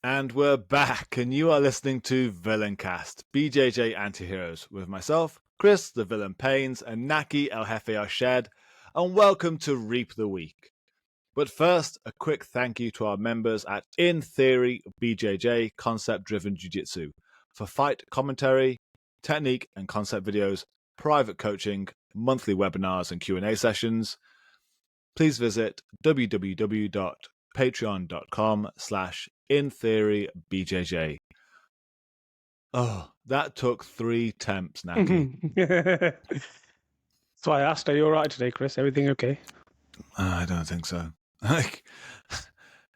And we're back, and you are listening to Villaincast, BJJ Antiheroes, with myself, Chris, the Villain Pains, and Naqi, El Jefe, our shed, and welcome to Reap the Week. But first, a quick thank you to our members at In Theory BJJ Concept Driven Jiu-Jitsu for fight commentary, technique and concept videos, private coaching, monthly webinars and Q&A sessions. Please visit www.patreon.com/InTheoryBJJ. Oh, that took 3 attempts, Naqi. So I asked, are you all right today, Chris? Everything okay? I don't think so. Like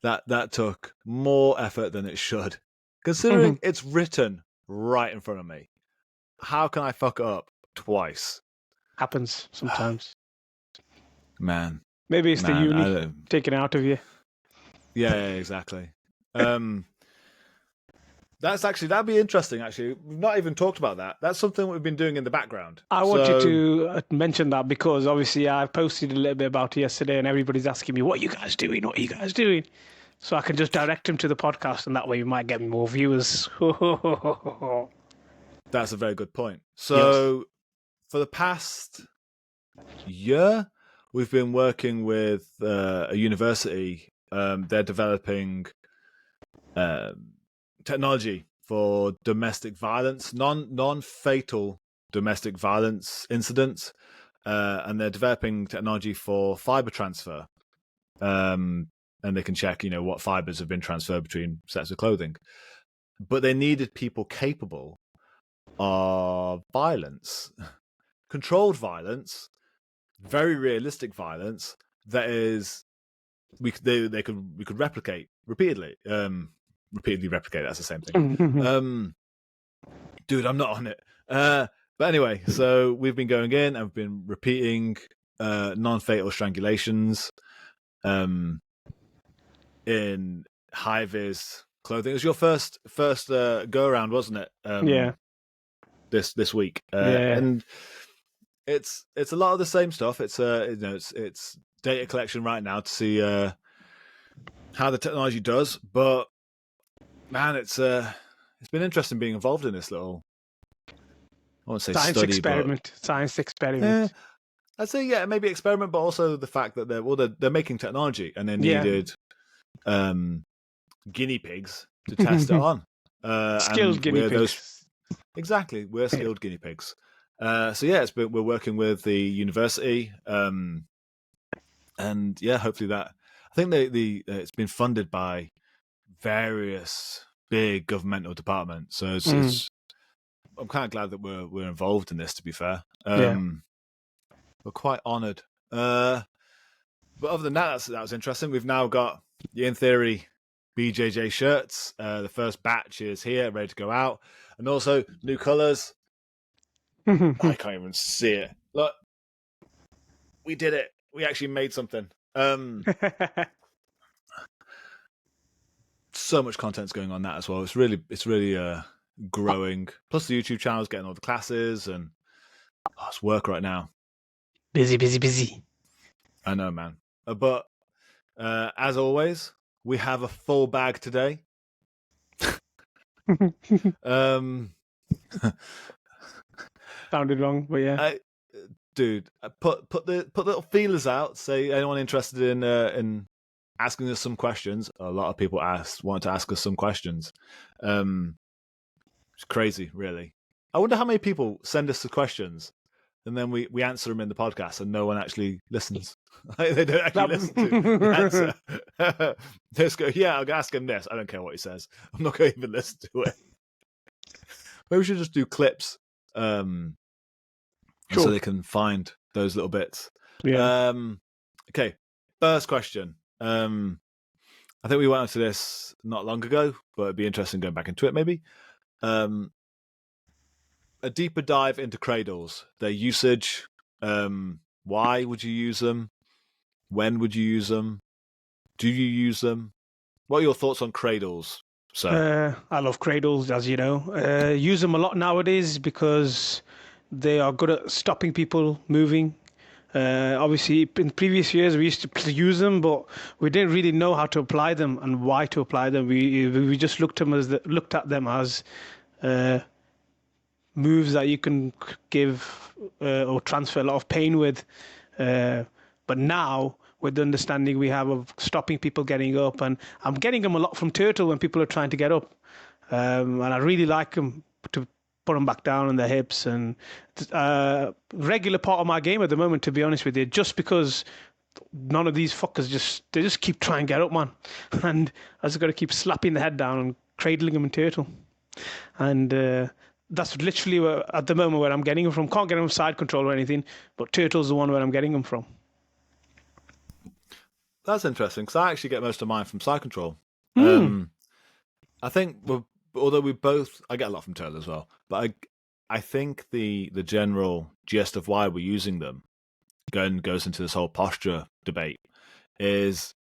that took more effort than it should, considering it's written right in front of me. How can I fuck it up twice? Happens sometimes. Man. Maybe it's the uni taken out of you. Yeah, exactly. That'd be interesting, actually. We've not even talked about that. That's something we've been doing in the background. I wanted to mention that because obviously I posted a little bit about it yesterday and everybody's asking me, what are you guys doing? What are you guys doing? So I can just direct them to the podcast and that way we might get more viewers. That's a very good point. So for the past year, we've been working with a university. They're developing technology for domestic violence, non-fatal domestic violence incidents, and they're developing technology for fiber transfer. And they can check, what fibers have been transferred between sets of clothing. But they needed people capable of violence, controlled violence, very realistic violence that is we could replicate repeatedly. Repeatedly replicate, that's the same thing. Dude, I'm not on it. But anyway, so we've been going in and we've been repeating non-fatal strangulations in high-vis clothing. It was your first go around, wasn't it? Yeah. This week. And it's a lot of the same stuff. It's it's data collection right now to see how the technology does, but man, it's been interesting being involved in this little, I won't say science experiment. I'd say maybe experiment, but also the fact that they're making technology and they needed guinea pigs to test it on. Skilled guinea pigs. Exactly, we're skilled guinea pigs. We're working with the university, and hopefully that. I think it's been funded by various big governmental departments, so it's I'm kind of glad that we're involved in this. To be fair, we're quite honoured. But other than that was interesting. We've now got the In Theory BJJ shirts. The first batch is here, ready to go out, and also new colours. I can't even see it. Look, we did it. We actually made something. So much content's going on that as well. It's really growing. Plus the YouTube channel's getting all the classes, and it's work right now. Busy. I know, man. But as always, we have a full bag today. Sounded wrong, but yeah. Dude, put the little feelers out. Say anyone interested in asking us some questions. A lot of people want to ask us some questions. It's crazy, really. I wonder how many people send us the questions and then we answer them in the podcast and no one actually listens. They don't actually listen to the answer. They just go, I'll ask him this. I don't care what he says. I'm not going to even listen to it. Maybe we should just do clips. Sure. So they can find those little bits. Yeah. Okay, first question. I think we went into this not long ago, but it'd be interesting going back into it maybe. A deeper dive into cradles, their usage. Why would you use them? When would you use them? Do you use them? What are your thoughts on cradles, sir? I love cradles, as you know. Use them a lot nowadays because they are good at stopping people moving. Obviously, in previous years we used to use them, but we didn't really know how to apply them and why to apply them. We just looked at them as moves that you can give or transfer a lot of pain with. But now, with the understanding we have of stopping people getting up, and I'm getting them a lot from Turtle when people are trying to get up, and I really like them to put them back down on their hips, and regular part of my game at the moment, to be honest with you, just because none of these fuckers just keep trying to get up, man, and I just got to keep slapping the head down and cradling them in Turtle, and that's literally at the moment where I'm getting them from. Can't get them from side control or anything, but Turtle's the one where I'm getting them from. That's interesting, because I actually get most of mine from side control. I think, although I get a lot from Turtle as well, but I think the general gist of why we're using them goes into this whole posture debate, is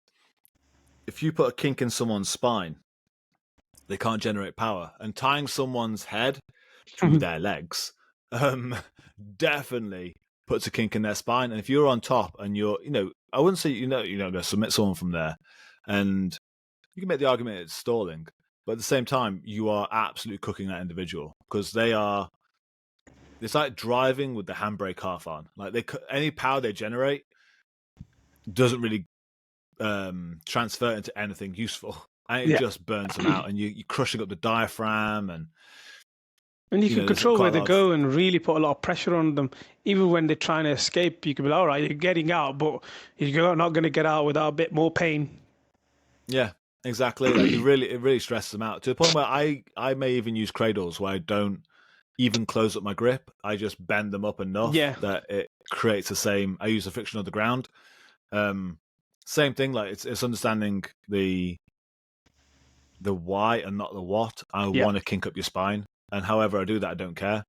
if you put a kink in someone's spine, they can't generate power, and tying someone's head through their legs definitely puts a kink in their spine. And if you're on top and you're, I wouldn't say you're going to submit someone from there, and you can make the argument it's stalling, but at the same time you are absolutely cooking that individual, because it's like driving with the handbrake half on. Like any power they generate doesn't really transfer into anything useful, and it just burns them out, and you're crushing up the diaphragm, and you can control where they go and really put a lot of pressure on them. Even when they're trying to escape, you can be like, all right, you're getting out, but you're not going to get out without a bit more pain. Yeah, exactly. Like it really stresses them out, to the point where I may even use cradles where I don't even close up my grip. I just bend them up enough that it creates the same. I use the friction of the ground. Same thing. Like it's understanding the why and not the what. I want to kink up your spine. And however I do that, I don't care.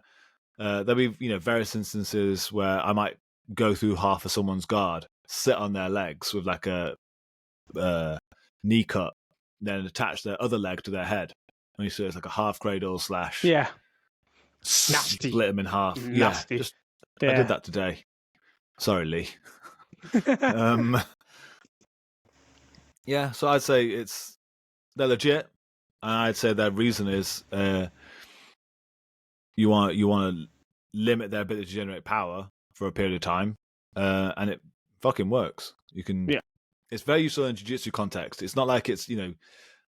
There'll be, various instances where I might go through half of someone's guard, sit on their legs with like a knee cut, then attach their other leg to their head. And you see it's like a half cradle / nasty, split them in half. Nasty. I did that today. Sorry, Lee. So I'd say they're legit, and I'd say their reason is you want to limit their ability to generate power for a period of time, and it fucking works. You can. Yeah. It's very useful in jiu-jitsu context. It's not like it's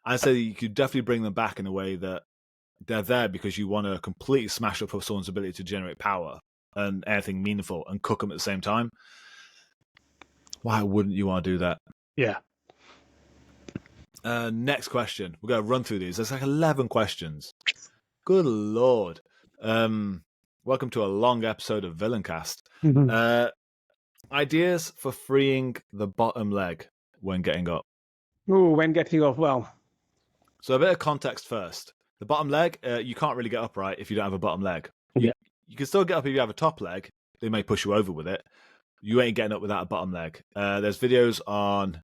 I'd say you could definitely bring them back in a way that they're there because you want to completely smash up someone's ability to generate power and anything meaningful and cook them at the same time. Why wouldn't you want to do that? Yeah. Next question. We're going to run through these. There's like 11 questions. Good Lord. Welcome to a long episode of Villaincast. Ideas for freeing the bottom leg when getting up. When getting up, well. So a bit of context first. The bottom leg, you can't really get upright if you don't have a bottom leg. You can still get up if you have a top leg. They may push you over with it. You ain't getting up without a bottom leg. There's videos on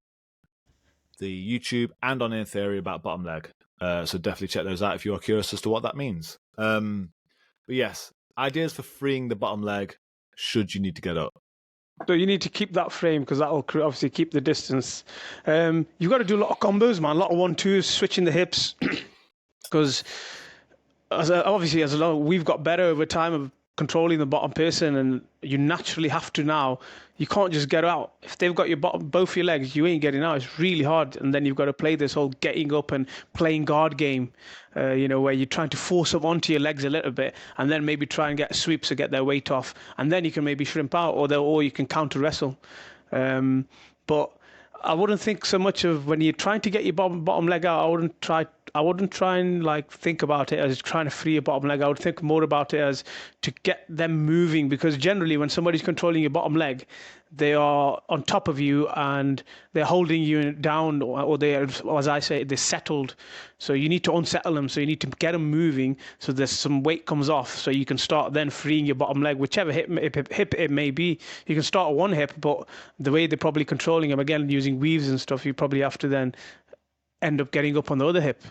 the YouTube and on In Theory about bottom leg. So definitely check those out if you are curious as to what that means. But yes, ideas for freeing the bottom leg should you need to get up. So you need to keep that frame because that will obviously keep the distance. You've got to do a lot of combos, man. A lot of 1-2s, switching the hips. Because we've got better over time of controlling the bottom person, and you naturally have to now. You can't just get out. If they've got both your legs, you ain't getting out. It's really hard. And then you've got to play this whole getting up and playing guard game, where you're trying to force them onto your legs a little bit and then maybe try and get sweeps to get their weight off. And then you can maybe shrimp out or you can counter wrestle. But I wouldn't think so much of when you're trying to get your bottom leg out. I wouldn't try and think about it as trying to free your bottom leg. I would think more about it as to get them moving, because generally when somebody's controlling your bottom leg, they are on top of you and they're holding you down, or they're, as I say, they're settled. So you need to unsettle them. So you need to get them moving so there's some weight comes off, so you can start then freeing your bottom leg, whichever hip it may be. You can start at one hip, but the way they're probably controlling them, again, using weaves and stuff, you probably have to then end up getting up on the other hip.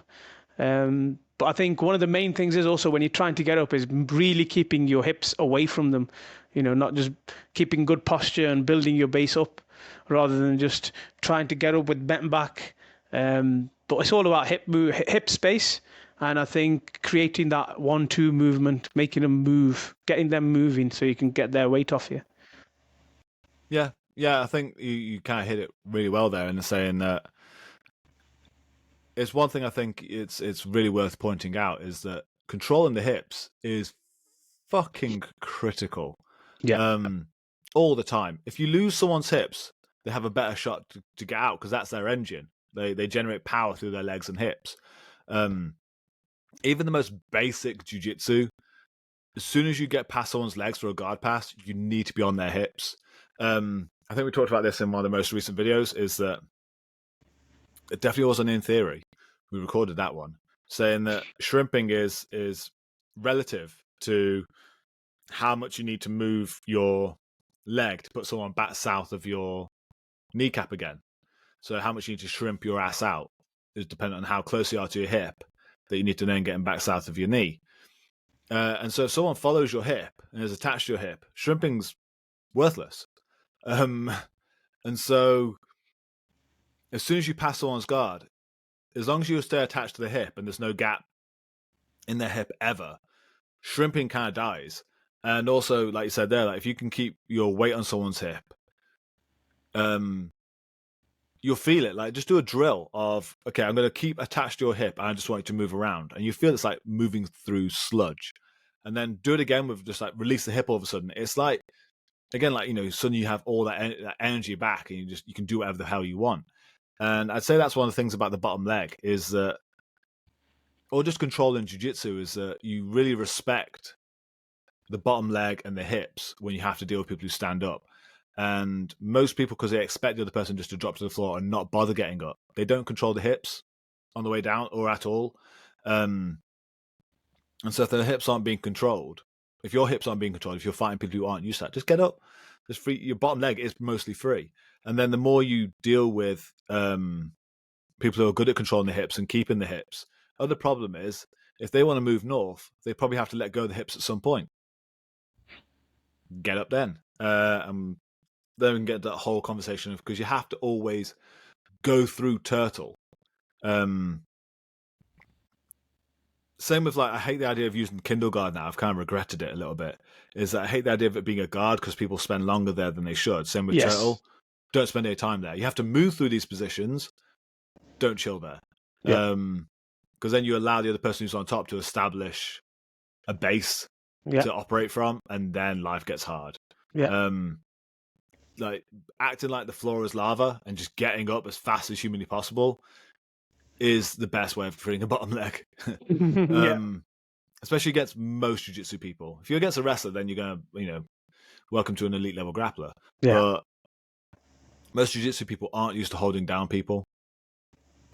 But I think one of the main things is also when you're trying to get up is really keeping your hips away from them, not just keeping good posture and building your base up rather than just trying to get up with bent back. But it's all about hip space. And I think creating that 1-2 movement, making them move, getting them moving so you can get their weight off you. Yeah, I think you kind of hit it really well there in saying that it's one thing I think it's really worth pointing out is that controlling the hips is fucking critical. Yeah. All the time. If you lose someone's hips, they have a better shot to get out because that's their engine. They generate power through their legs and hips. Even the most basic jiu-jitsu, as soon as you get past someone's legs for a guard pass, you need to be on their hips. I think we talked about this in one of the most recent videos, is that it definitely wasn't in theory. We recorded that one, saying that shrimping is relative to how much you need to move your leg to put someone back south of your kneecap again. So how much you need to shrimp your ass out is dependent on how close you are to your hip that you need to then get them back south of your knee. And so if someone follows your hip and is attached to your hip, shrimping's worthless. And so as soon as you pass someone's guard, as long as you stay attached to the hip and there's no gap in their hip ever, shrimping kind of dies. And also, like you said there, like if you can keep your weight on someone's hip, you'll feel it. Like just do a drill of, okay, I'm going to keep attached to your hip. I just want you to move around. And you feel it's like moving through sludge. And then do it again with just like release the hip all of a sudden. It's like, again, like, suddenly you have all that energy back and you can do whatever the hell you want. And I'd say that's one of the things about the bottom leg is that, or just controlling jiu-jitsu, is that you really respect the bottom leg and the hips when you have to deal with people who stand up. And most people, because they expect the other person just to drop to the floor and not bother getting up, they don't control the hips on the way down or at all. And so if the hips aren't being controlled, if your hips aren't being controlled, if you're fighting people who aren't used to that, just get up. Just free. Your bottom leg is mostly free. And then the more you deal with people who are good at controlling the hips and keeping the hips, other problem is if they want to move north, they probably have to let go of the hips at some point. Get up then. And then we can get that whole conversation of, because you have to always go through turtle. Same with like, I hate the idea of using Kindle guard now. I've kind of regretted it a little bit. Is that I hate the idea of it being a guard because people spend longer there than they should. Same with turtle. Don't spend any time there. You have to move through these positions. Don't chill there. Because then you allow the other person who's on top to establish a base to operate from, and then life gets hard. Like acting like the floor is lava and just getting up as fast as humanly possible is the best way of treating a bottom leg. Especially against most jiu-jitsu people. If you're against a wrestler, then you're gonna, welcome to an elite level grappler. But most jiu-jitsu people aren't used to holding down people,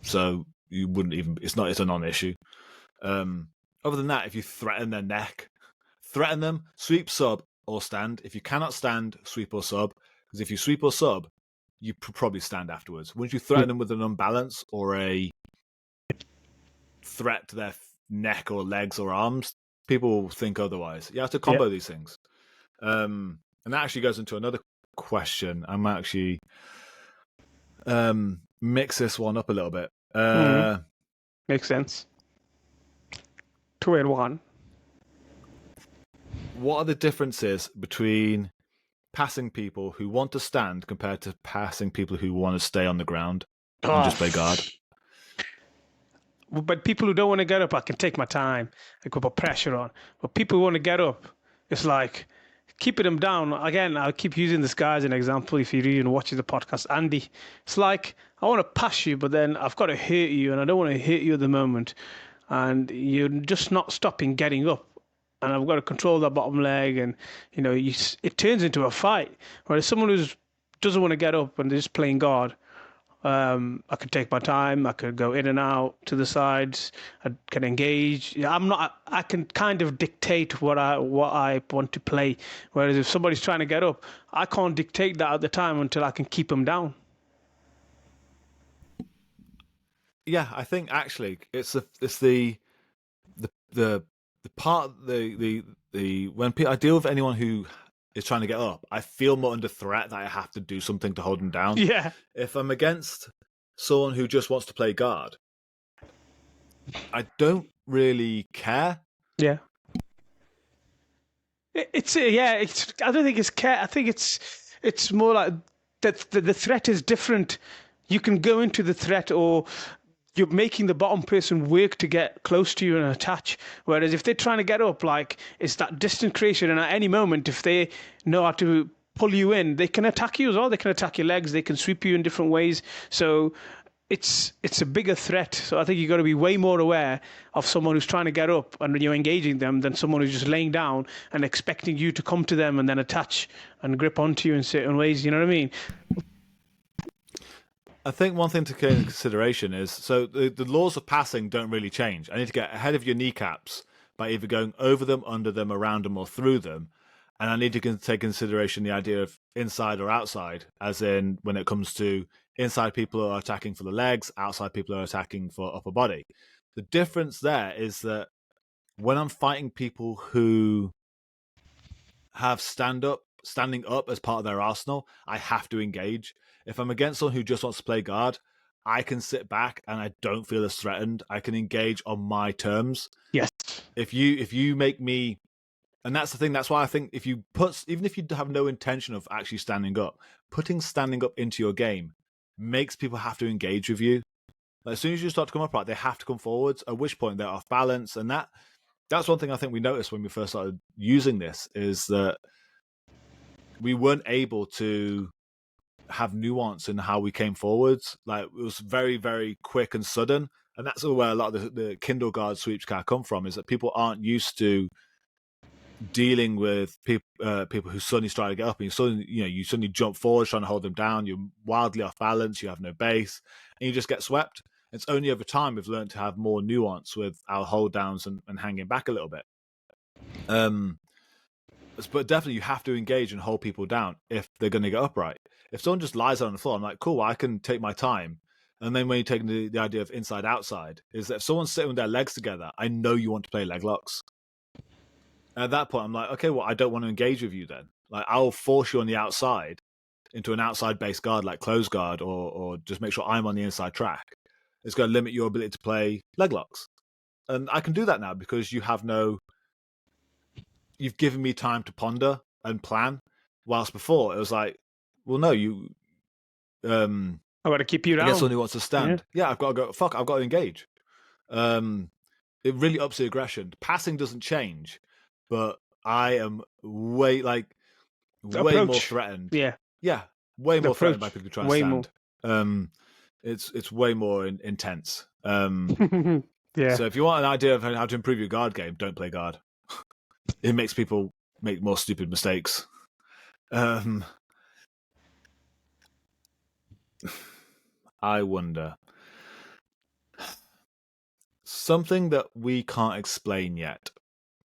so you wouldn't even. It's a non-issue. Other than that, if you threaten their neck, threaten them, sweep, sub, or stand. If you cannot stand, sweep or sub. Because if you sweep or sub, you probably stand afterwards. Once you threaten them with an unbalance or a threat to their neck or legs or arms, people will think otherwise. You have to combo these things. And that actually goes into another question. I might actually mix this one up a little bit. Makes sense. 2 and 1. What are the differences between passing people who want to stand compared to passing people who want to stay on the ground and just play guard? But people who don't want to get up, I can take my time. I could put pressure on. But people who want to get up, it's like keeping them down. Again, I'll keep using this guy as an example. If you're even watching the podcast, Andy, it's like I want to pass you, but then I've got to hurt you, and I don't want to hurt you at the moment. And you're just not stopping getting up. And I've got to control that bottom leg, and it turns into a fight. Whereas someone who doesn't want to get up and they're just playing guard, I could take my time. I could go in and out to the sides. I can engage. I can kind of dictate what I want to play. Whereas if somebody's trying to get up, I can't dictate that at the time until I can keep them down. Yeah, I think actually it's the the part the when I deal with anyone who is trying to get up, I feel more under threat that I have to do something to hold them down. Yeah, If I'm against someone who just wants to play guard, I don't really care. yeah. It's yeah. It's I don't think it's care. I think it's more like that. The threat is different. You can go into the threat, or you're making the bottom person work to get close to you and attach. Whereas if they're trying to get up, like it's that distant creation, and at any moment, if they know how to pull you in, they can attack you as well. They can attack your legs. They can sweep you in different ways. So it's a bigger threat. So I think you've got to be way more aware of someone who's trying to get up and you're engaging them than someone who's just laying down and expecting you to come to them and then attach and grip onto you in certain ways. You know what I mean? I think one thing to take into consideration is so the laws of passing don't really change. I need to get ahead of your kneecaps by either going over them, under them, around them, or through them. And I need to take consideration the idea of inside or outside, as in when it comes to inside people are attacking for the legs, outside people are attacking for upper body. The difference there is that when I'm fighting people who have standing up as part of their arsenal, I have to engage. If I'm against someone who just wants to play guard, I can sit back and I don't feel as threatened. I can engage on my terms. Yes. If you make me, and that's the thing, that's why I think if you put, even if you have no intention of actually standing up, putting standing up into your game makes people have to engage with you. Like, as soon as you start to come upright, they have to come forwards, at which point they're off balance. And that's one thing I think we noticed when we first started using this, is that we weren't able to have nuance in how we came forwards. Like, it was very, very quick and sudden. And that's where a lot of the Kindle guard sweeps kind of come from, is that people aren't used to dealing with people who suddenly start to get up, and you suddenly jump forward trying to hold them down. You're wildly off balance. You have no base, and you just get swept. It's only over time we've learned to have more nuance with our hold downs and hanging back a little bit. But definitely you have to engage and hold people down if they're going to get upright. If someone just lies on the floor, I'm like, cool, I can take my time. And then when you take the idea of inside outside, is that if someone's sitting with their legs together, I know you want to play leg locks. At that point, I'm like, okay, well, I don't want to engage with you then. Like, I'll force you on the outside into an outside base guard, like close guard, or just make sure I'm on the inside track. It's going to limit your ability to play leg locks. And I can do that now because you've given me time to ponder and plan. Whilst before it was like, well, no, I got to keep you down. I guess someone who wants to stand. Yeah, I've got to go. Fuck, I've got to engage. It really ups the aggression. Passing doesn't change, but I am way more threatened. Yeah, way more threatened by people who try and stand. It's way more intense. Yeah. So if you want an idea of how to improve your guard game, don't play guard. It makes people make more stupid mistakes. I wonder. Something that we can't explain yet.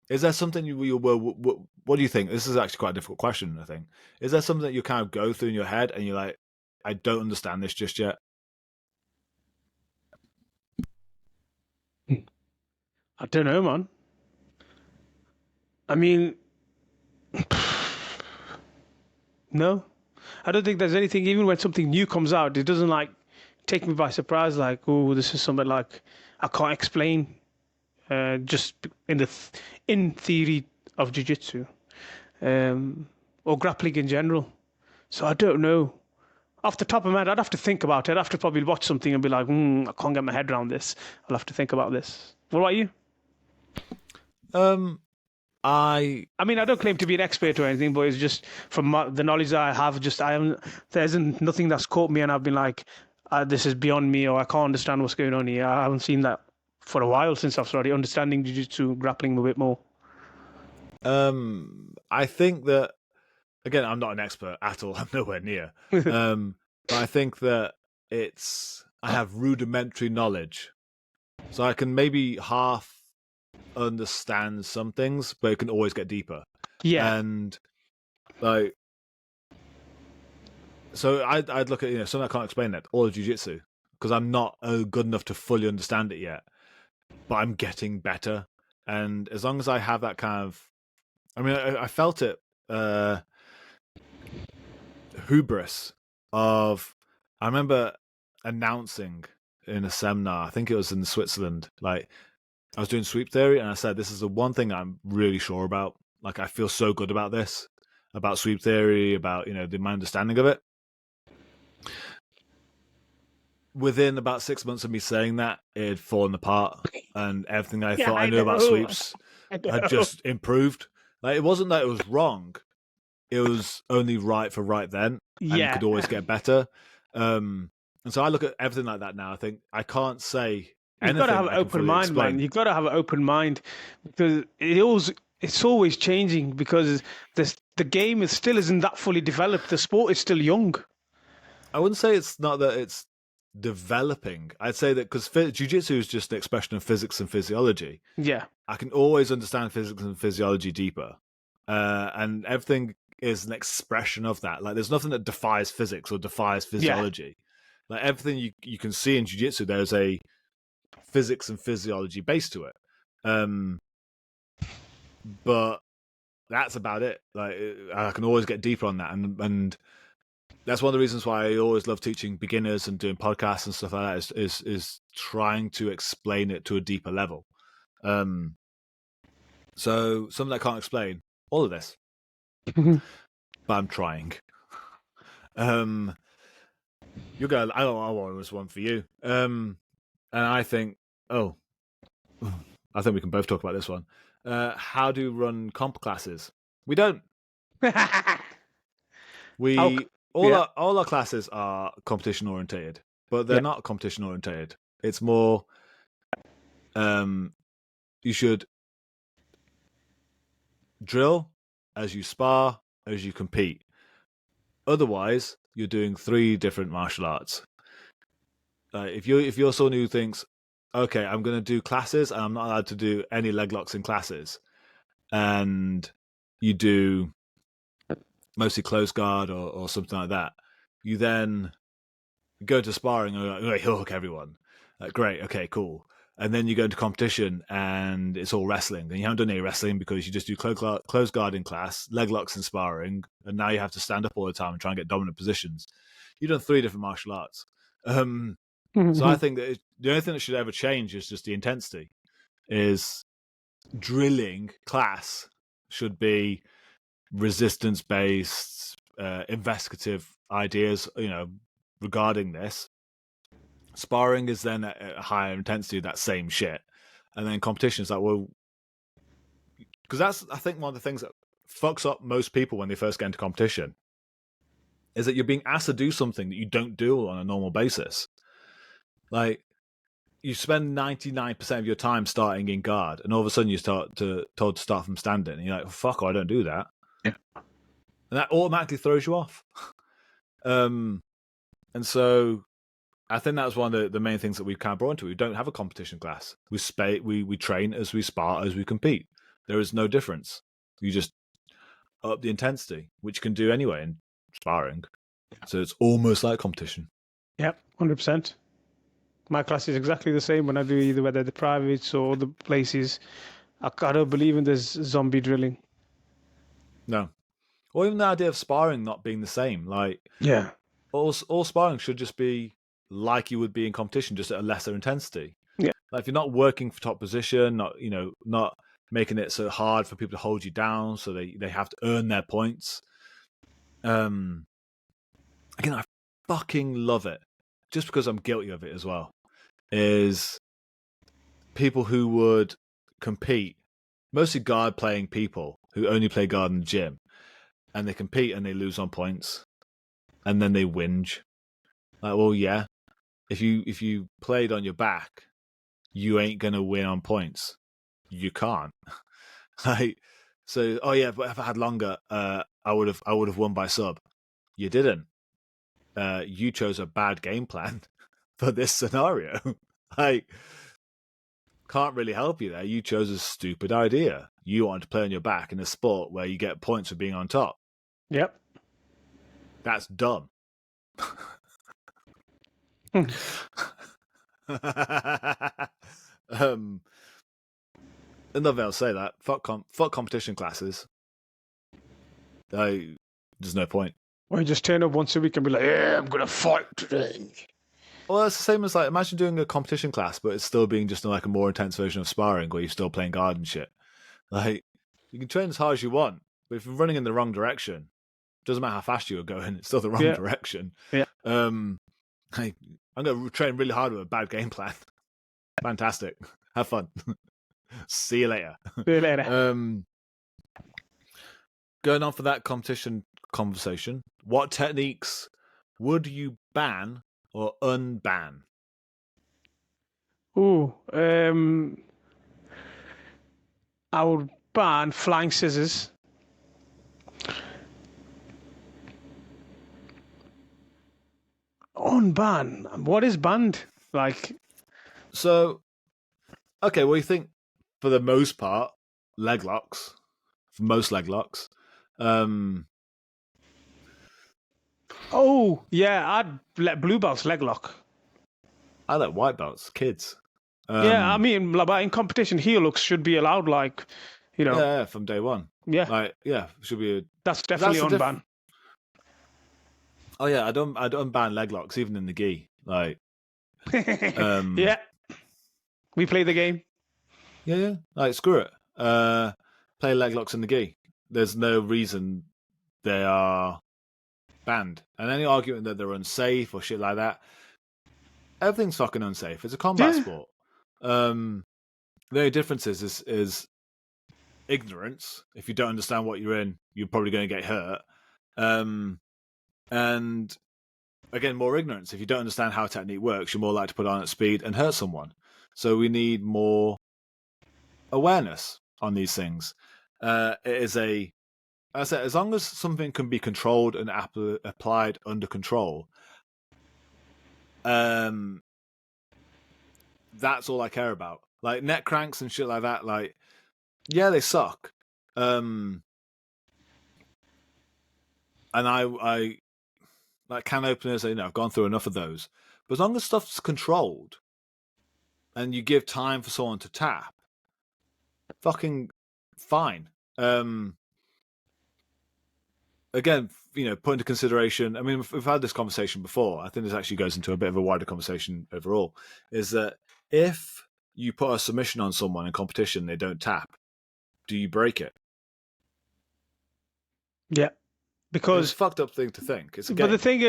Is there something what do you think? This is actually quite a difficult question, I think. Is there something that you kind of go through in your head and you're like, I don't understand this just yet? I don't know, man. I mean, no. I don't think there's anything, even when something new comes out, it doesn't like take me by surprise, like, oh, this is something like I can't explain just in theory of jiu-jitsu or grappling in general. So I don't know. Off the top of my head, I'd have to think about it. I'd have to probably watch something and be like, I can't get my head around this. I'll have to think about this. What about you? I mean, I don't claim to be an expert or anything, but it's just from the knowledge that I have. There's nothing that's caught me, and I've been like, this is beyond me, or I can't understand what's going on here. I haven't seen that for a while since I've started understanding jiu-jitsu, grappling a bit more. I think that, again, I'm not an expert at all. I'm nowhere near. But I think that I have rudimentary knowledge, so I can maybe half understand some things, but it can always get deeper. Yeah. And so I'd look at something I can't explain that all of jiu-jitsu, because I'm not good enough to fully understand it yet. But I'm getting better, and as long as I have that kind of, I mean, I felt it hubris of. I remember announcing in a seminar, I think it was in Switzerland, like I was doing sweep theory, and I said, "This is the one thing I'm really sure about. Like, I feel so good about this, about sweep theory, about my understanding of it." Within about 6 months of me saying that, it had fallen apart, and everything I thought I knew about sweeps had just improved. Like, it wasn't that it was wrong; it was only right for right then, and could always get better. And so I look at everything like that now. I think I can't say You've got to have anything an I can open fully mind, man. explain. You've got to have an open mind because it's always changing because the game still isn't that fully developed. The sport is still young. I wouldn't say it's not that it's developing. I'd say that because jiu-jitsu is just an expression of physics and physiology. Yeah. I can always understand physics and physiology deeper. And everything is an expression of that. Like, there's nothing that defies physics or defies physiology. Like, everything you can see in jiu-jitsu, there's a physics and physiology base to it. But that's about it. Like, I can always get deeper on that. And that's one of the reasons why I always love teaching beginners and doing podcasts and stuff like that is trying to explain it to a deeper level. So something I can't explain, all of this, but I'm trying. You're going. I was one for you. And I think, I think we can both talk about this one. How do you run comp classes? We don't. All our classes are competition orientated, but they're not competition orientated. It's more, you should drill as you spar, as you compete. Otherwise, you're doing 3 different martial arts. If you're someone who thinks, okay, I'm going to do classes and I'm not allowed to do any leg locks in classes, and you do mostly close guard or something like that, you then go to sparring and you're like, he'll hook everyone. Like, great, okay, cool. And then you go into competition and it's all wrestling, and you haven't done any wrestling because you just do close guard in class, leg locks in sparring, and now you have to stand up all the time and try and get dominant positions. You've done 3 different martial arts. So I think that the only thing that should ever change is just the intensity. Is drilling class should be resistance-based, investigative ideas, regarding this. Sparring is then at a higher intensity, that same shit, and then competition is like, well, because that's, I think, one of the things that fucks up most people when they first get into competition is that you're being asked to do something that you don't do on a normal basis. Like, you spend 99% of your time starting in guard, and all of a sudden you're told to start from standing, and you're like, fuck, I don't do that. Yeah. And that automatically throws you off. And so I think that was one of the main things that we've kind of brought into it. We don't have a competition class. We train as we spar, as we compete. There is no difference. You just up the intensity, which you can do anyway in sparring. So it's almost like competition. Yep, 100%. My class is exactly the same when I do either whether the privates or the places. I don't believe in this zombie drilling. No. Or even the idea of sparring not being the same. Like, yeah, all sparring should just be like you would be in competition, just at a lesser intensity. Yeah. Like, if you're not working for top position, not making it so hard for people to hold you down, so they have to earn their points. Again, I fucking love it, just because I'm guilty of it as well. Is people who would compete, mostly guard playing people who only play guard in the gym, and they compete and they lose on points, and then they whinge. Like, well, yeah, if you played on your back, you ain't gonna win on points. You can't. Like, so, oh yeah, but if I had longer, I would have won by sub. You didn't. You chose a bad game plan for this scenario. Like, can't really help you there. You chose a stupid idea. You wanted to play on your back in a sport where you get points for being on top. Yep. That's dumb. Another I'll say that. Fuck competition classes. There's no point. Or you just turn up once a week and be like, yeah, I'm gonna fight today. Well, it's the same as like imagine doing a competition class, but it's still being just like a more intense version of sparring where you're still playing guard and shit. Like you can train as hard as you want, but if you're running in the wrong direction, it doesn't matter how fast you are going, it's still the wrong direction. Yeah. I'm gonna train really hard with a bad game plan. Fantastic. Have fun. See you later. See you later. Going on for that competition conversation, what techniques would you ban or unban? Ooh, I would ban flying scissors. Unban. What is banned? Like, so, okay, well, you think for the most part, leg locks, for most leg locks. Oh, yeah, I'd let blue belts leg lock. I like white belts, kids. Yeah, I mean, but in competition, heel hooks should be allowed, like, you know. Yeah, from day one. Yeah. Like, yeah, should be. That's definitely unban. Oh yeah, I'd unban leg locks even in the gi. Like, yeah, we play the game. Yeah. Like, screw it. Play leg locks in the gi. There's no reason they are banned. And any argument that they're unsafe or shit like that, everything's fucking unsafe. It's a combat sport. The only difference is ignorance. If you don't understand what you're in, you're probably going to get hurt. And again, more ignorance. If you don't understand how a technique works, you're more likely to put on at speed and hurt someone. So we need more awareness on these things. It is I said, as long as something can be controlled and applied under control, that's all I care about. Like neck cranks and shit like that. Like, yeah, they suck. And I like can openers. I've gone through enough of those. But as long as stuff's controlled, and you give time for someone to tap, fucking fine. Again, put into consideration. I mean, we've had this conversation before. I think this actually goes into a bit of a wider conversation overall. Is that if you put a submission on someone in competition, they don't tap, do you break it? Yeah, because it's a fucked up thing to think. It's a game. But the thing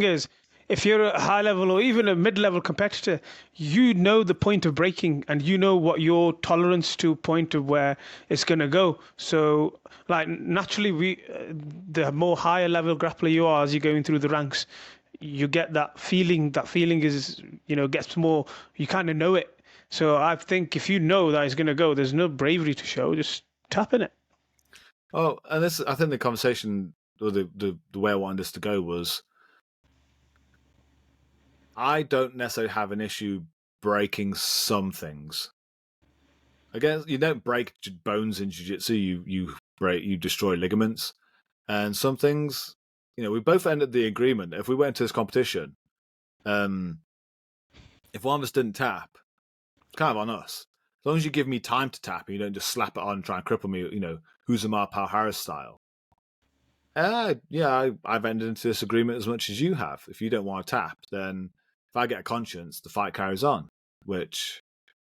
is, if you're a high level or even a mid level competitor, you know the point of breaking and you know what your tolerance to point of where it's going to go. So, like naturally, the more higher level grappler you are as you're going through the ranks, you get that feeling. That feeling is, gets more. You kind of know it. So I think if you know that it's going to go, there's no bravery to show. Just tap in it. Oh, and I think the conversation or the way I wanted this to go was, I don't necessarily have an issue breaking some things. Again, you don't break bones in jiu-jitsu, you destroy ligaments. And some things, we both ended the agreement. If we went to this competition, if one of us didn't tap, it's kind of on us. As long as you give me time to tap and you don't just slap it on and try and cripple me, Huzamar Pal Harris style. I've entered into this agreement as much as you have. If you don't want to tap, then if I get a conscience, the fight carries on, which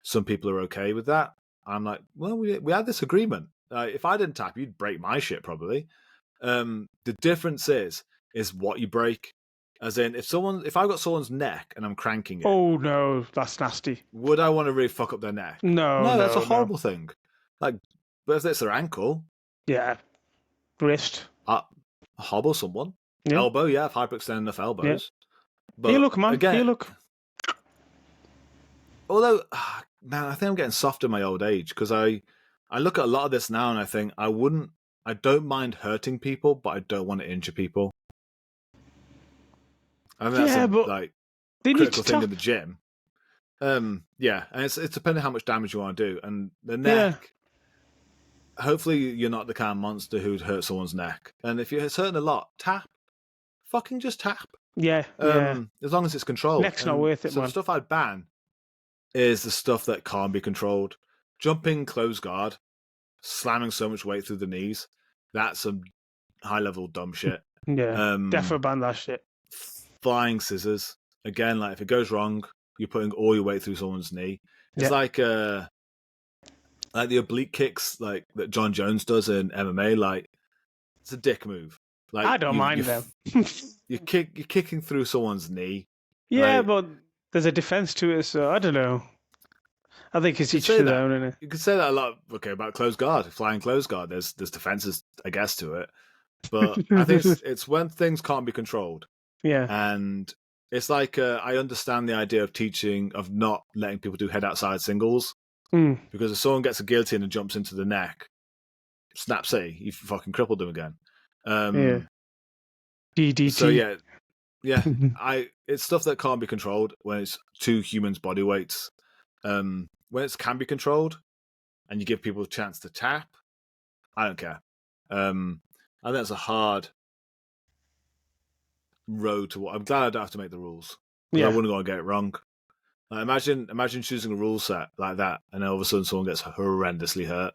some people are okay with that. I'm like, well, we had this agreement. If I didn't tap, you'd break my shit probably. The difference is what you break. As in, if I've got someone's neck and I'm cranking it. Oh no, that's nasty. Would I want to really fuck up their neck? No, that's a horrible thing. Like, but if it's their ankle, yeah, wrist, hobble someone, elbow, yeah, if hyperextend enough elbows. Yeah. But here, look, man. Again, here, look. Although, man, I think I'm getting soft in my old age because I look at a lot of this now and I think I don't mind hurting people, but I don't want to injure people. I think that's a critical thing in the gym. Yeah, and it's depending how much damage you want to do. And the neck, hopefully you're not the kind of monster who'd hurt someone's neck. And if you're hurting a lot, tap. Fucking just tap. Yeah, yeah. As long as it's controlled. Neck's not And worth it, so the man. stuff I'd ban is the stuff that can't be controlled. Jumping close guard, slamming so much weight through the knees, that's some high level dumb shit. Yeah, definitely ban that shit. Flying scissors, again, like if it goes wrong, you're putting all your weight through someone's knee. It's like the oblique kicks like that John Jones does in MMA. Like it's a dick move. Like I don't mind them. You're kicking through someone's knee. Yeah, Like, but there's a defense to it, so I don't know. I think it's you each could say to that. their own, innit? You could say that a lot. Okay, about close guard, flying close guard. There's defenses, I guess, to it. But I think it's when things can't be controlled. Yeah. And it's like I understand the idea of teaching of not letting people do head outside singles because if someone gets a guillotine and jumps into the neck, snap city, you fucking crippled them again. Yeah. DDT. So yeah, it's stuff that can't be controlled when it's two humans' body weights. When it can be controlled and you give people a chance to tap, I don't care. I think that's a hard road to. I'm glad I don't have to make the rules. I wouldn't want to get it wrong. Like, imagine choosing a rule set like that, and then all of a sudden someone gets horrendously hurt.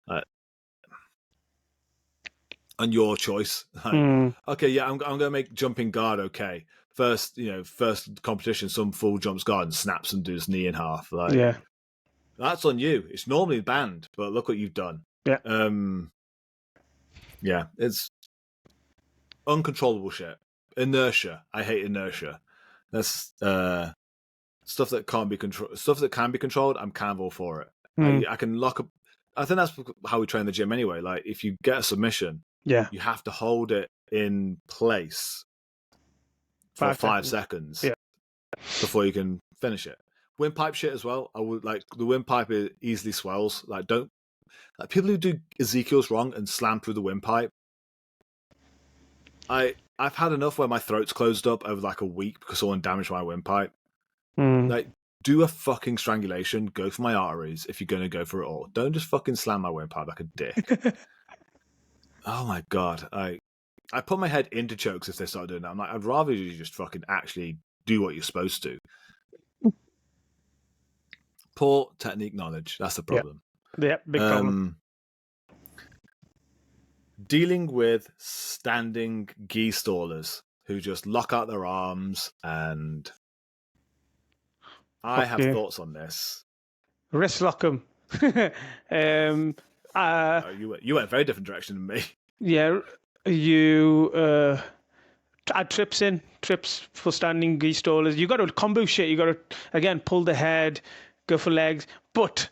Like, on your choice. Like, okay, yeah, I'm going to make jumping guard okay. First competition, some fool jumps guard and snaps and does knee in half. Like, yeah, that's on you. It's normally banned, but look what you've done. Yeah. Yeah, it's uncontrollable shit. Inertia. I hate inertia. That's stuff that can't be controlled. Stuff that can be controlled, I'm kind of all for it. I can lock up. I think that's how we train the gym anyway. Like, if you get a submission, you have to hold it in place for 5 seconds before you can finish it. Windpipe shit as well. I would like the windpipe easily swells. Like, don't like people who do Ezekiel's wrong and slam through the windpipe. I've had enough where my throat's closed up over like a week because someone damaged my windpipe. Like, do a fucking strangulation. Go for my arteries if you're going to go for it all. Don't just fucking slam my windpipe like a dick. Oh my god. I put my head into chokes if they start doing that. I'm like, I'd rather you just fucking actually do what you're supposed to. Poor technique knowledge. That's the problem. Yeah, big problem. Dealing with standing gi stallers who just lock out their arms, and I have thoughts on this. Wrist lock them. You went a very different direction than me. Yeah, you add trips for standing gi stallers. You got to combo shit. You got to again pull the head, go for legs. But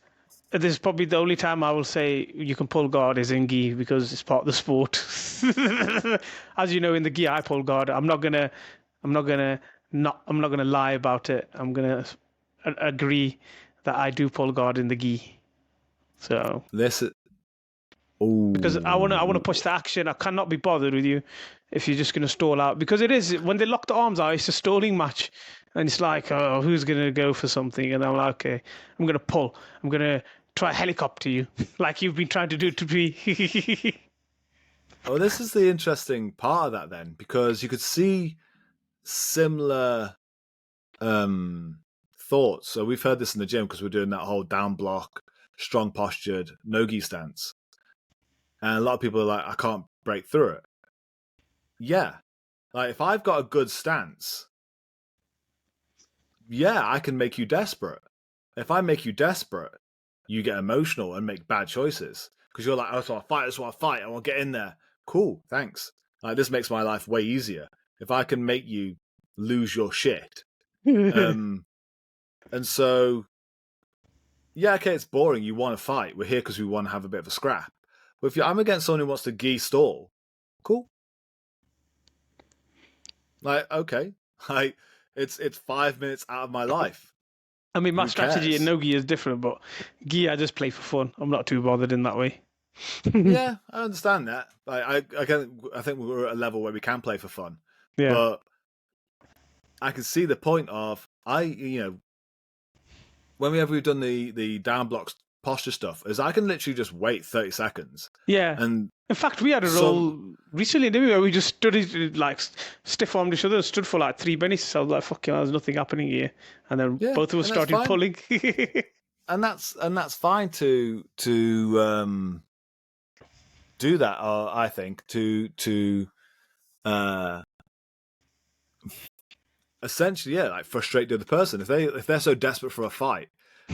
this is probably the only time I will say you can pull guard is in gi because it's part of the sport. As you know, in the gi I pull guard. I'm not gonna lie about it. I'm gonna agree that I do pull guard in the gi. So because I want to push the action. I cannot be bothered with you if you're just going to stall out, because it is when they lock the arms out, it's a stalling match, and it's like, oh, who's going to go for something? And I'm like, okay, I'm going to pull. I'm going to try helicopter you like you've been trying to do to me. Oh, this is the interesting part of that then, because you could see similar thoughts. So we've heard this in the gym because we're doing that whole down block, strong postured, no-gi stance. And a lot of people are like, I can't break through it. Yeah. Like, if I've got a good stance, yeah, I can make you desperate. If I make you desperate, you get emotional and make bad choices. Because you're like, I just want to fight. I want to get in there. Cool, thanks. Like, this makes my life way easier. If I can make you lose your shit. And so, yeah, okay, it's boring. You want to fight. We're here because we want to have a bit of a scrap. But if I'm against someone who wants to gi stall, cool. Like, okay. Like, it's 5 minutes out of my life. I mean, my strategy in no-gi is different, but gi I just play for fun. I'm not too bothered in that way. Yeah, I understand that. I think we're at a level where we can play for fun. Yeah. But I can see the point of whenever we've done the down blocks posture stuff is I can literally just wait 30 seconds. Yeah. And in fact, we had a role recently, didn't we, where we just stood like stiff-armed each other and stood for like 3 minutes. So I was like, fucking hell, there's nothing happening here. And then both of us started pulling. and that's fine to do that, I think, to essentially, like frustrate the other person. If they're so desperate for a fight,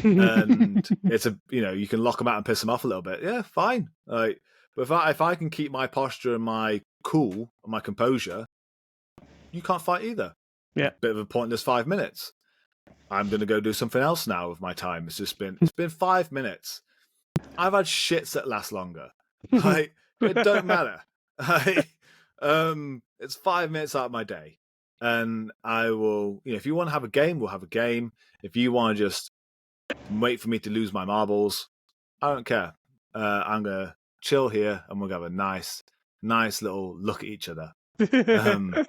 and it's you can lock them out and piss them off a little bit. Yeah, fine. Like, but if I can keep my posture and my cool and my composure, you can't fight either. Yeah, bit of a pointless 5 minutes. I'm gonna go do something else now with my time. It's been 5 minutes. I've had shits that last longer. Like, it don't matter. It's 5 minutes out of my day, and I will. If you want to have a game, we'll have a game. If you want to just wait for me to lose my marbles, I don't care. I'm gonna chill here, and we'll have a nice little look at each other. But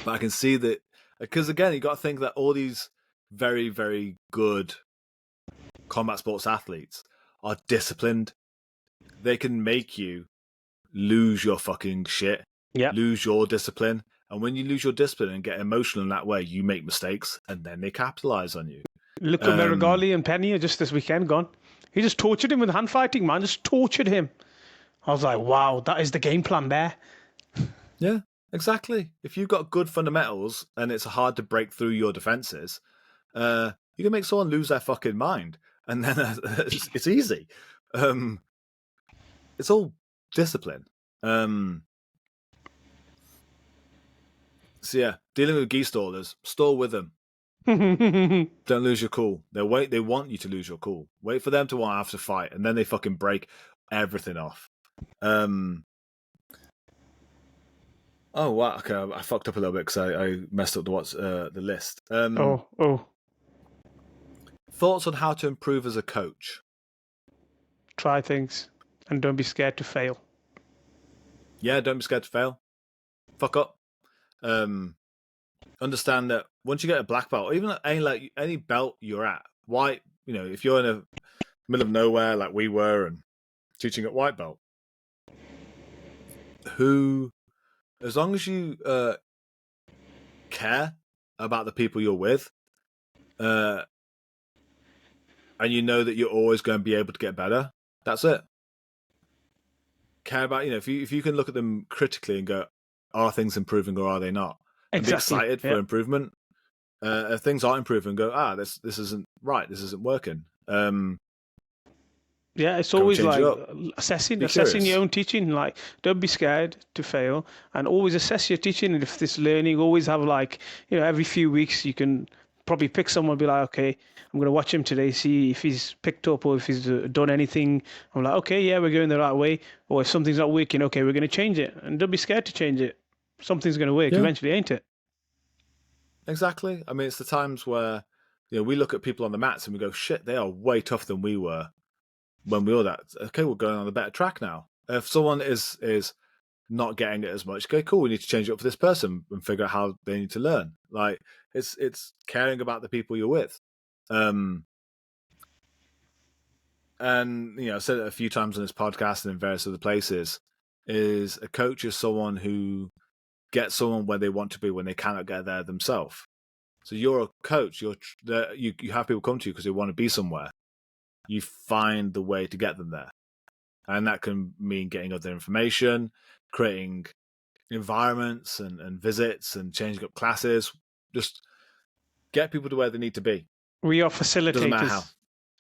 I can see that, because again, you got to think that all these very, very good combat sports athletes are disciplined. They can make you lose your fucking shit, lose your discipline. And when you lose your discipline and get emotional in that way, you make mistakes, and then they capitalize on you. Look at Marigali and Penny just this weekend gone. He just tortured him with hand fighting, man. Just tortured him. I was like, wow, that is the game plan there. Yeah, exactly. If you've got good fundamentals and it's hard to break through your defenses, you can make someone lose their fucking mind, and then it's easy. It's all discipline. So yeah, dealing with geese stallers, stall with them. Don't lose your cool. They want you to lose your cool. Wait for them to want to have to fight, and then they fucking break everything off. Oh wow, okay, I fucked up a little bit because I messed up the list. Thoughts on how to improve as a coach? Try things and don't be scared to fail. Yeah, don't be scared to fail. Fuck up. Understand that once you get a black belt, or even any belt you're at, white, if you're in the middle of nowhere like we were and teaching at white belt, as long as you care about the people you're with, and you know that you're always going to be able to get better, that's it. Care about, if you can look at them critically and go, are things improving or are they not? And be excited for improvement. If things aren't improving, go, this isn't right, this isn't working. Yeah, it's always like assessing your own teaching. Like, don't be scared to fail, and always assess your teaching. And if this learning, always have every few weeks you can probably pick someone and be like, okay, I'm going to watch him today, see if he's picked up or if he's done anything. I'm like, okay, yeah, we're going the right way. Or if something's not working, okay, we're going to change it. And don't be scared to change it. Something's going to work eventually, ain't it? Exactly. I mean, it's the times where we look at people on the mats and we go, shit, they are way tougher than we were when we were that. Okay, we're going on a better track now. If someone is not getting it as much, okay, cool, we need to change it up for this person and figure out how they need to learn. Like, it's caring about the people you're with. And I've said it a few times on this podcast and in various other places, is a coach is someone who gets someone where they want to be when they cannot get there themselves. So you're a coach. You have people come to you because they want to be somewhere. You find the way to get them there, and that can mean getting other information, creating environments and visits, and changing up classes. Just get people to where they need to be. We are facilitators. Doesn't matter how.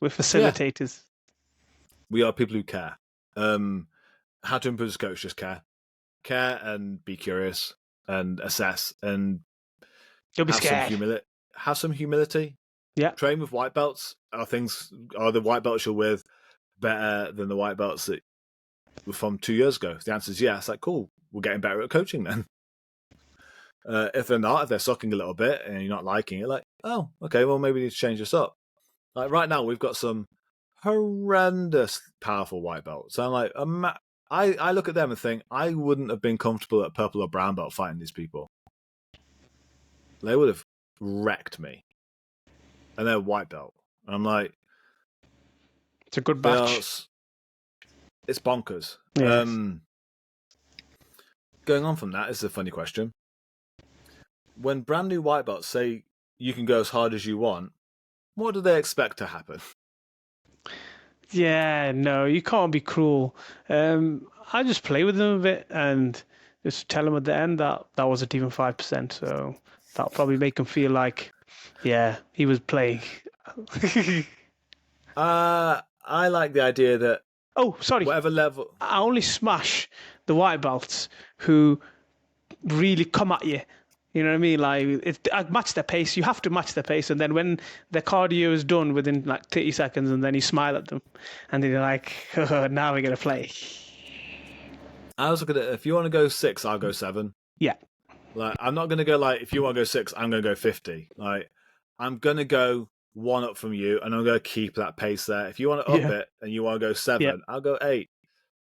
We're facilitators. Yeah. We are people who care. How to improve as a coach? Just care and be curious and assess and don't be scared. Have some humility. Yeah. Train with white belts. Are the white belts you're with better than the white belts that were from 2 years ago? If the answer is yes, like, cool, we're getting better at coaching then. If they're not, if they're sucking a little bit and you're not liking it, like, oh, okay, well, maybe we need to change this up. Like right now, we've got some horrendous powerful white belts. So I'm like, I look at them and think, I wouldn't have been comfortable at purple or brown belt fighting these people. They would have wrecked me. And they're white belt. And I'm like, It's a good They are batch. it's bonkers. Yes. Going on from that, this is a funny question. When brand new white belts say you can go as hard as you want, what do they expect to happen? Yeah, no, you can't be cruel. I just play with them a bit and just tell them at the end that that wasn't even 5%. So that'll probably make them feel like, yeah, he was playing. I like the idea that Oh, sorry. whatever level. I only smash the white belts who really come at you. You know what I mean? Like, I match their pace. You have to match their pace, and then when their cardio is done within like 30 seconds, and then you smile at them, and then you're like, oh, "Now we're gonna play." I was looking at if you want to go 6, I'll go 7. Yeah, Like I'm not gonna go like if you want to go 6, I'm gonna go 50. Like I'm gonna go 1 up from you, and I'm gonna keep that pace there. If you want to up yeah, it and you want to go 7, yeah. I'll go 8.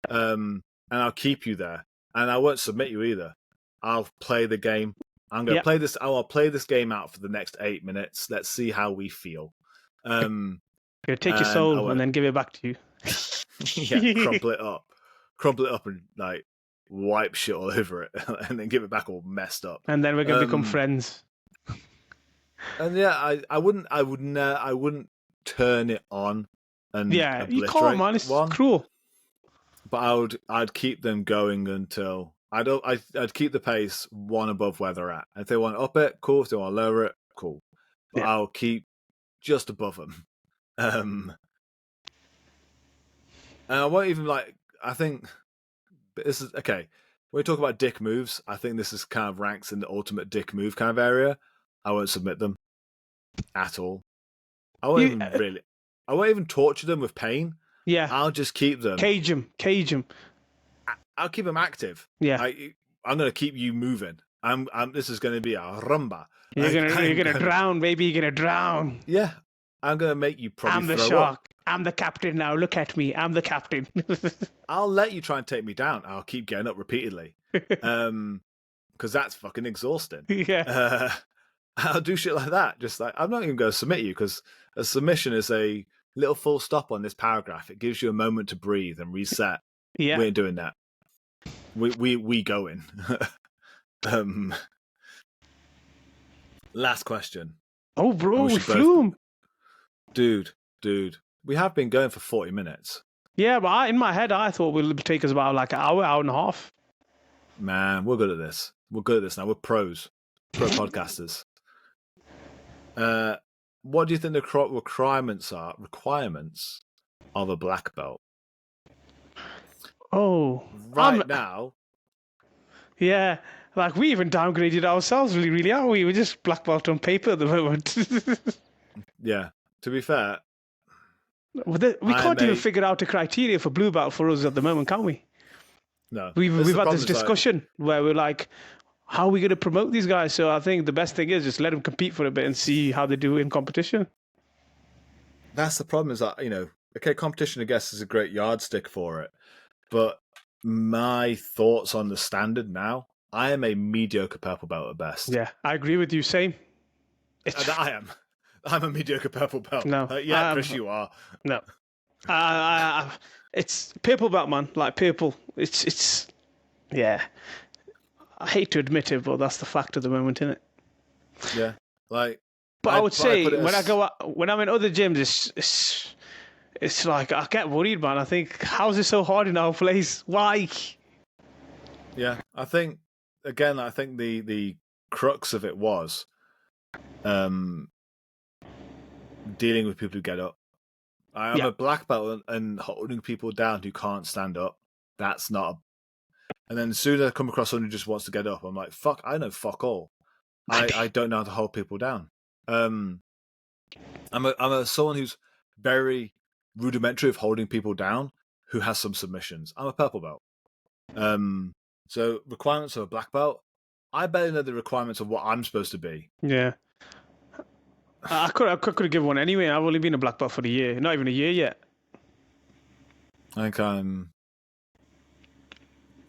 And I'll keep you there, and I won't submit you either. I'll play the game. I'm gonna Yeah. play this. I'll play this game out for the next 8 minutes. Let's see how we feel. You'll take your And I soul won't- and then give it back to you. yeah, crumple it up, and like wipe shit all over it, and then give it back all messed up. And then we're gonna become friends. And yeah, I wouldn't turn it on and Yeah, you obliterate can't, man. It's one, cruel. but I'd keep them going until I'd keep the pace 1 above where they're at. If they want to up it, cool. If they want to lower it, cool. But Yeah. I'll keep just above them. And I won't even like. I think this is okay. When we talk about dick moves, I think this is kind of ranks in the ultimate dick move kind of area. I won't submit them at all. I won't I won't even torture them with pain. Yeah. I'll just keep them. Cage him. I'll keep them active. Yeah. I'm going to keep you moving. This is going to be a rumba. You're gonna drown, baby. You're gonna drown. Yeah, I'm going to make you probably I'm the throw shark. up. I'm the captain now. Look at me. I'm the captain. I'll let you try and take me down. I'll keep getting up repeatedly. Because that's fucking exhausting. Yeah. I'll do shit like that. Just like I'm not even going to submit you because a submission is a little full stop on this paragraph. It gives you a moment to breathe and reset. Yeah. We ain't doing that. We going. Last question. Oh, bro, we flew him. Dude, we have been going for 40 minutes. Yeah, but in my head, I thought it would take us about like an hour and a half. Man, we're good at this. We're good at this now. We're pro podcasters. What do you think the requirements of a black belt? Oh, now. Yeah, like we even downgraded ourselves, really, aren't we? We're just black belt on paper at the moment. Yeah, to be fair, we can't even figure out a criteria for blue belt for us at the moment, can we? No, we've had this discussion where we're like, how are we going to promote these guys? So I think the best thing is just let them compete for a bit and see how they do in competition. That's the problem. Is that okay, competition I guess is a great yardstick for it, but my thoughts on the standard now, I am a mediocre purple belt at best. Yeah, I agree with you. Same. I'm a mediocre purple belt. No, Chris, you are. No, it's purple belt, man. Like purple. It's yeah. I hate to admit it, but that's the fact at the moment, isn't it? Yeah, like. But I would say when I'm in other gyms, it's like I get worried, man. I think, how is it so hard in our place? Why? Yeah, I think the crux of it was dealing with people who get up. I'm a black belt and holding people down who can't stand up. That's not. And then as soon as I come across someone who just wants to get up, I'm like, fuck, I know fuck all. I don't know how to hold people down. I'm someone who's very rudimentary of holding people down, who has some submissions. I'm a purple belt. So requirements of a black belt, I barely know the requirements of what I'm supposed to be. Yeah. I could have given one anyway. I've only been a black belt for a year. Not even a year yet. I think I'm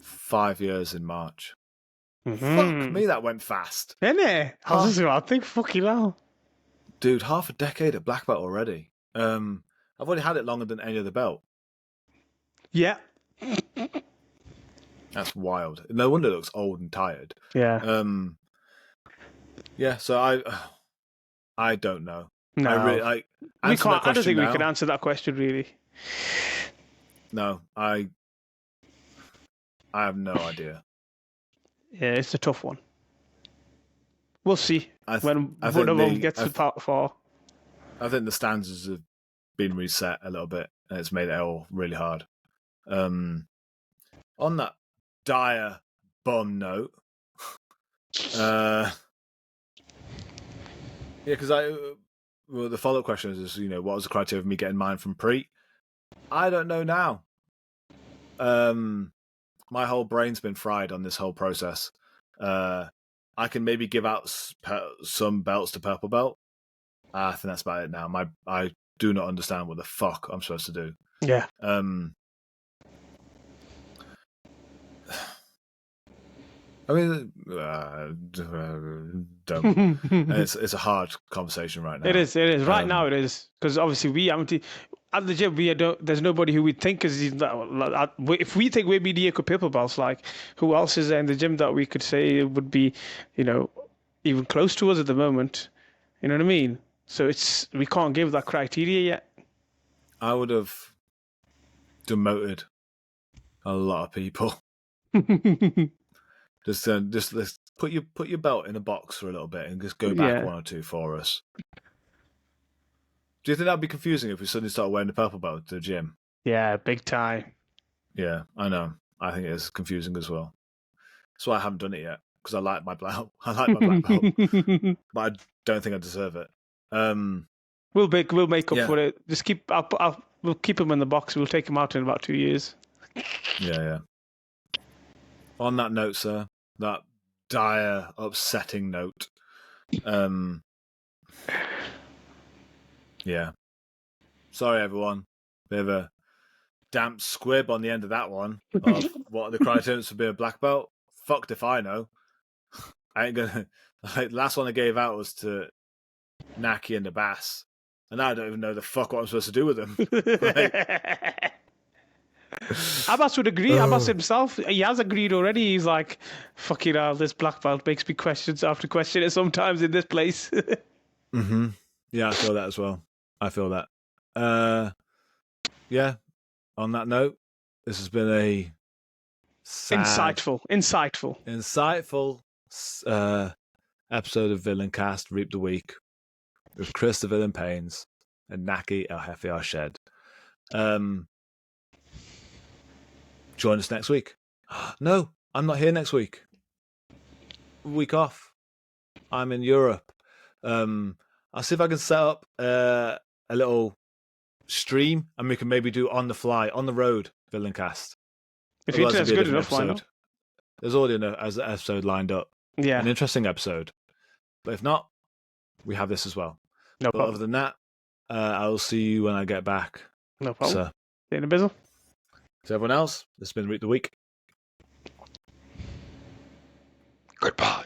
5 years in March. Mm-hmm. Fuck me, that went fast. Isn't it? I think fucking hell. Dude, half a decade at black belt already. I've already had it longer than any other belt. Yeah. That's wild. No wonder it looks old and tired. Yeah. Yeah. So I don't know. No. I really We answer that can't. I don't question think we now. can answer that question really. No, I have no idea. Yeah, it's a tough one. We'll see when I one of them think gets to part 4. I think the standards have been reset a little bit, and it's made it all really hard. On that dire bum note, yeah, because the follow-up question is, what was the criteria of me getting mine from Preet? I don't know now. My whole brain's been fried on this whole process. I can maybe give out some belts to Purple Belt. I think that's about it now. I do not understand what the fuck I'm supposed to do. Yeah. I mean, don't. It's a hard conversation right now. It is. Right now, it is, because obviously we haven't. At the gym, there's nobody who we think is. If we think we're mediocre purple belts, like, who else is there in the gym that we could say would be, even close to us at the moment? You know what I mean? So we can't give that criteria yet. I would have demoted a lot of people. Just let's put your belt in a box for a little bit and just go back 1 or 2 for us. Do you think that'd be confusing if we suddenly start wearing the purple belt to the gym? Yeah, big time. Yeah, I know. I think it is confusing as well. That's why I haven't done it yet, because I like my belt. I like my black belt, but I don't think I deserve it. We'll make up for it. Just we'll keep them in the box. We'll take them out in about 2 years. Yeah. On that note, sir, that dire, upsetting note. Yeah. Sorry, everyone. Bit of a damp squib on the end of that one. Of what are the criteria for being a black belt? Fucked if I know. I ain't gonna. The last one I gave out was to Naqi and the Bass, and I don't even know the fuck what I'm supposed to do with them. Abbas would agree. Abbas himself, he has agreed already. He's like, fucking hell, this black belt makes me questions after question sometimes in this place. Mm-hmm. Yeah, I feel that as well. I feel that. Yeah, on that note, this has been a insightful episode of Villaincast, Reap the Week, with Chris the Villain Pains and Naqi El Jefe our Shed. Join us next week. No, I'm not here next week. Week off. I'm in Europe. I'll see if I can set up a little stream, and we can maybe do on the fly, on the road, Villaincast. If your internet's good enough, why not? There's already an episode lined up. Yeah. An interesting episode. But if not, we have this as well. No problem. Other than that, I'll see you when I get back. No problem. So, see you in a bizzle. To everyone else, this has been Reap the Week. Goodbye.